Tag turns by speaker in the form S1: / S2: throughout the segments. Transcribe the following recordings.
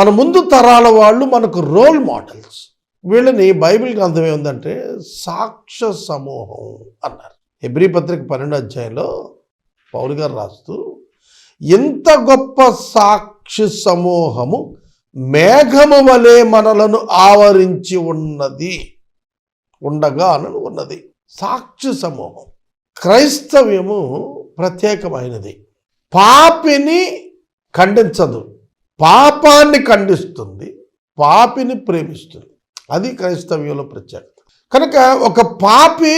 S1: మన ముందు తరాల వాళ్ళు మనకు రోల్ మోడల్స్. వీళ్ళని బైబిల్ గ్రంథం ఏముందంటే సాక్ష్య సమూహం అన్నారు. హెబ్రీ పత్రిక 12వ అధ్యాయంలో పౌలు గారు రాస్తూ, ఎంత గొప్ప సాక్షి సమూహము మేఘము వలె మనలను ఆవరించి ఉండగా అని ఉన్నది. సాక్షి సమూహం. క్రైస్తవ్యము ప్రత్యేకమైనది. పాపిని ఖండించదు, పాపాన్ని ఖండిస్తుంది, పాపిని ప్రేమిస్తుంది. అది క్రైస్తవ్యంలో ప్రత్యేకత. కనుక ఒక పాపి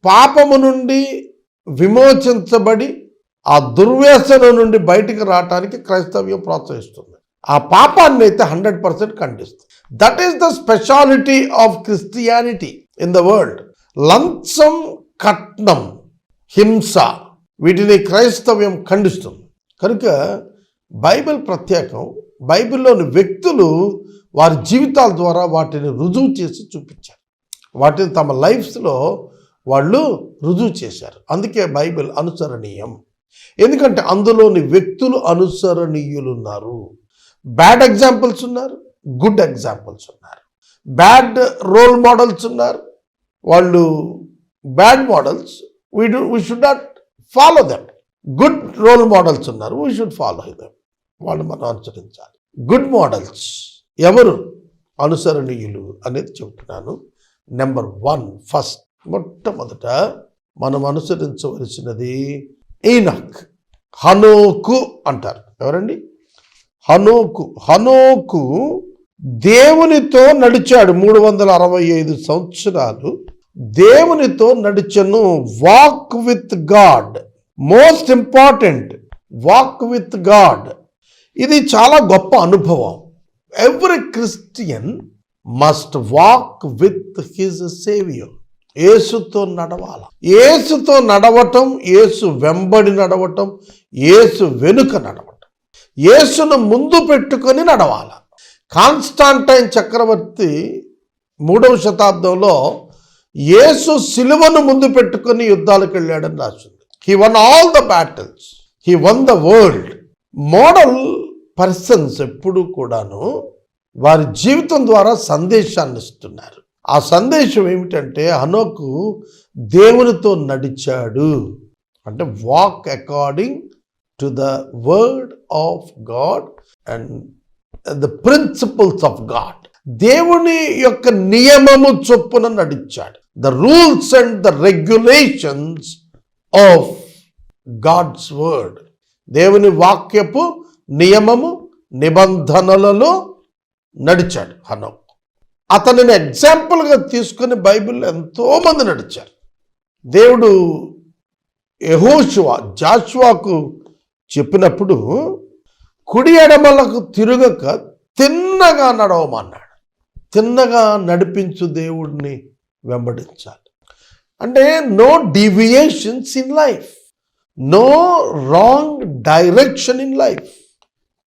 S1: పాపము నుండి విమోచించబడి ఆ దుర్వ్యసనం నుండి బయటికి రావటానికి క్రైస్తవ్యం ప్రోత్సహిస్తుంది. ఆ పాపాన్ని అయితే 100% ఖండిస్తుంది. That is the speciality of Christianity in the world. లంచం, కట్నం, హింస, వీటిని క్రైస్తవ్యం ఖండిస్తుంది. కనుక బైబిల్ ప్రత్యేకం. బైబిల్లోని వ్యక్తులు వారి జీవితాల ద్వారా వాటిని రుజువు చేసి చూపించారు. వాటిని తమ లైఫ్స్లో వాళ్ళు రుజువు చేశారు. అందుకే బైబిల్ అనుసరణీయం. ఎందుకంటే అందులోని వ్యక్తులు అనుసరణీయులు ఉన్నారు. బ్యాడ్ ఎగ్జాంపుల్స్ ఉన్నారు, గుడ్ ఎగ్జాంపుల్స్ ఉన్నారు. బ్యాడ్ రోల్ మోడల్స్ ఉన్నారు, వాళ్ళు bad models, we should not follow them. Good role models ఉన్నారు, వీ షుడ్ ఫాలో దెమ్. వాళ్ళు మనం అనుసరించాలి. గుడ్ మోడల్స్ ఎవరు, అనుసరణీయులు అనేది చెబుతున్నాను. నెంబర్ 1, ఫస్ట్, మొట్టమొదట మనం అనుసరించవలసినది ఈనాక్. హనోకు అంటారు. ఎవరండి? హనోకు దేవునితో నడిచాడు. 365 సంవత్సరాలు దేవునితో నడిచను. Walk with God. Most important, walk with God. ఇది చాలా గొప్ప అనుభవం. Every Christian must walk with his saviour. యేసుతో నడవాలి. యేసుతో నడవటం, యేసు వెంబడి నడవటం, యేసు వెనుక నడవటం, యేసును ముందు పెట్టుకొని నడవాలి. కాన్స్టాంటైన్ చక్రవర్తి 3వ శతాబ్దంలో యేసు సిలువను ముందు పెట్టుకొని యుద్ధాలకు వెళ్ళాడని రాసింది. He one all the battles, he one the world. Model persons ఎప్పుడు కూడాను వారి జీవితం ద్వారా సందేశాన్ని ఇస్తున్నారు. ఆ సందేశం ఏమిటంటే హనోకు దేవునితో నడిచాడు. అంటే walk according to the word of God and the principles of God. దేవుని యొక్క నియమము చొప్పున నడిచాడు. The rules and the regulations of God's word. దేవుని వాక్యపు నియమము నిబంధనలలో నడిచాడు హనోకు. అతనిని ఎగ్జాంపుల్గా తీసుకుని బైబిల్లో ఎంతోమంది నడిచారు. దేవుడు జాషువాకు చెప్పినప్పుడు కుడి ఎడమలకు తిరగక తిన్నగా నడవమన్నాడు. తిన్నగా నడిపించు దేవుడిని వెంబడించాలి. అంటే no deviations in life, no wrong direction in life.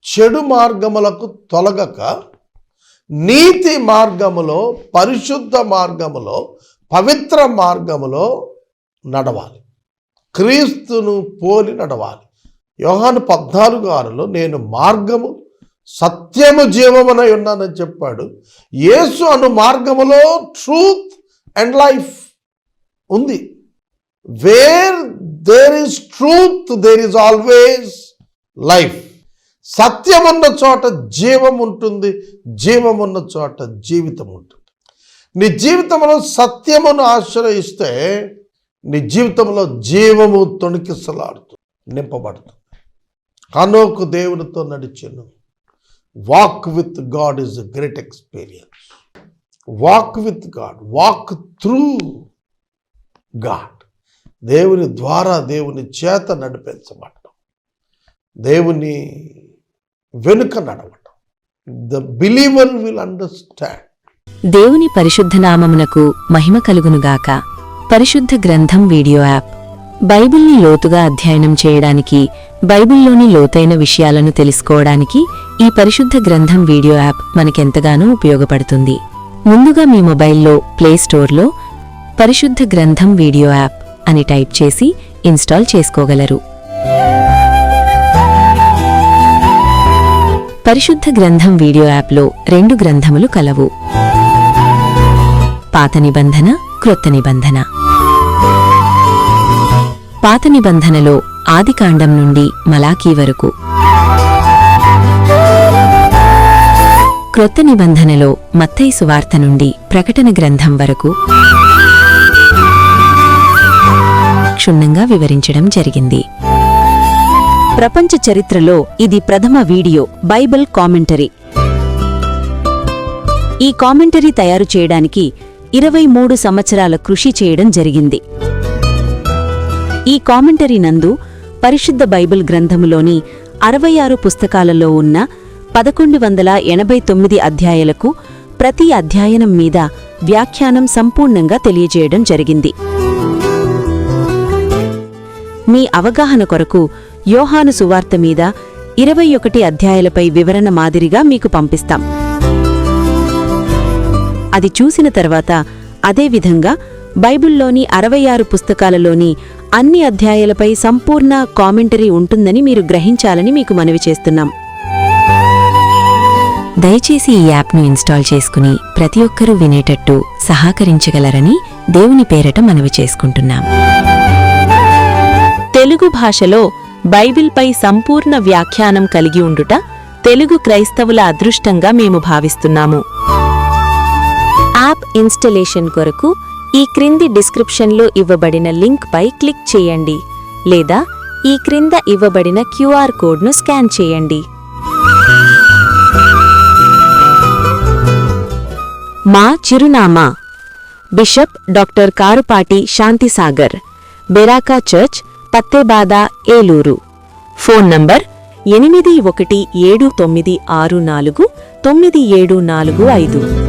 S1: చెడు మార్గములకు తొలగక నీతి మార్గములో, పరిశుద్ధ మార్గములో, పవిత్ర మార్గములో నడవాలి. క్రీస్తును పోలి నడవాలి. యోహాను 14:6లో నేను మార్గము, సత్యము, జీవమునై ఉన్నానని చెప్పాడు. యేసు అను మార్గములో ట్రూత్ అండ్ లైఫ్ ఉంది. Where there is truth there is always life. సత్యం ఉన్న చోట జీవం ఉంటుంది, జీవం ఉన్న చోట జీవితం ఉంటుంది. నీ జీవితంలో సత్యమును ఆశ్రయిస్తే నీ జీవితంలో జీవము తొణికిసలాడుతుంది, నింపబడుతుంది. హనోకు దేవునితో నడిచెను. Walk with God is a great experience. Walk with God, walk through God. దేవుని ద్వారా, దేవుని చేత నడిపించబడటం, దేవుని వెనుక నడవటం. The believer will understand.
S2: దేవుని పరిశుద్ధ నామమునకు మహిమ కలుగునుగాక. పరిశుద్ధ గ్రంథం వీడియో యాప్ బైబిల్ని లోతుగా అధ్యయనం చేయడానికి, బైబిల్లోని లోతైన విషయాలను తెలుసుకోవడానికి ఈ పరిశుద్ధ గ్రంథం వీడియో యాప్ మనకెంతగానో ఉపయోగపడుతుంది. ముందుగా మీ మొబైల్లో ప్లేస్టోర్లో పరిశుద్ధ గ్రంథం వీడియో యాప్ అని టైప్ చేసి ఇన్స్టాల్ చేసుకోగలరు. పరిశుద్ధ గ్రంథం వీడియో యాప్లో 2 గ్రంథములు కలవు. పాత నిబంధన, క్రొత్త నిబంధన. పాత నిబంధనలో ఆదికాండం నుండి మలాకీ వరకు, క్రొత్త నిబంధనలో మత్తయి సువార్త నుండి ప్రకటన గ్రంథం వరకు క్షుణ్ణంగా వివరించడం జరిగింది.
S3: ప్రపంచ చరిత్రలో ఇది ప్రథమ వీడియో బైబిల్ కామెంటరీ. ఈ కామెంటరీ తయారు చేయడానికి 23 సంవత్సరాల కృషి చేయడం జరిగింది. ఈ కామెంటరీ నందు పరిశుద్ధ బైబిల్ గ్రంథములోని 66 పుస్తకాలలో ఉన్న 1189 అధ్యాయాలకు ప్రతి అధ్యాయనం మీద వ్యాఖ్యానం సంపూర్ణంగా తెలియజేయడం జరిగింది. మీ అవగాహన కొరకు యోహాను సువార్త మీద 21 అధ్యాయాలపై వివరణ మాదిరిగా మీకు పంపిస్తాం. అది చూసిన తర్వాత అదేవిధంగా బైబిల్లోని 66 పుస్తకాలలోని అన్ని అధ్యాయాలపై సంపూర్ణ కామెంటరీ ఉంటుందని మీరు గ్రహించాలని మీకు మనవి చేస్తున్నాం.
S2: దయచేసి ఈ యాప్ను ఇన్స్టాల్ చేసుకుని ప్రతి ఒక్కరూ వినేటట్టు సహకరించగలరని దేవుని పేరట మనవి చేసుకుంటున్నాం.
S3: తెలుగు భాషలో బైబిల్పై సంపూర్ణ వ్యాఖ్యానం కలిగి ఉండుట తెలుగు క్రైస్తవుల అదృష్టంగా మేము భావిస్తున్నాము. యాప్ ఇన్స్టలేషన్ కొరకు ఈ క్రింది డిస్క్రిప్షన్లో ఇవ్వబడిన లింక్పై క్లిక్ చేయండి లేదా ఈ క్రింద ఇవ్వబడిన క్యూఆర్ కోడ్ను స్కాన్ చేయండి. మా చిరునామా: bishop doctor Karupati Shantisagar, Beracah church, Pattebada, Eluru. Phone number 8179649745.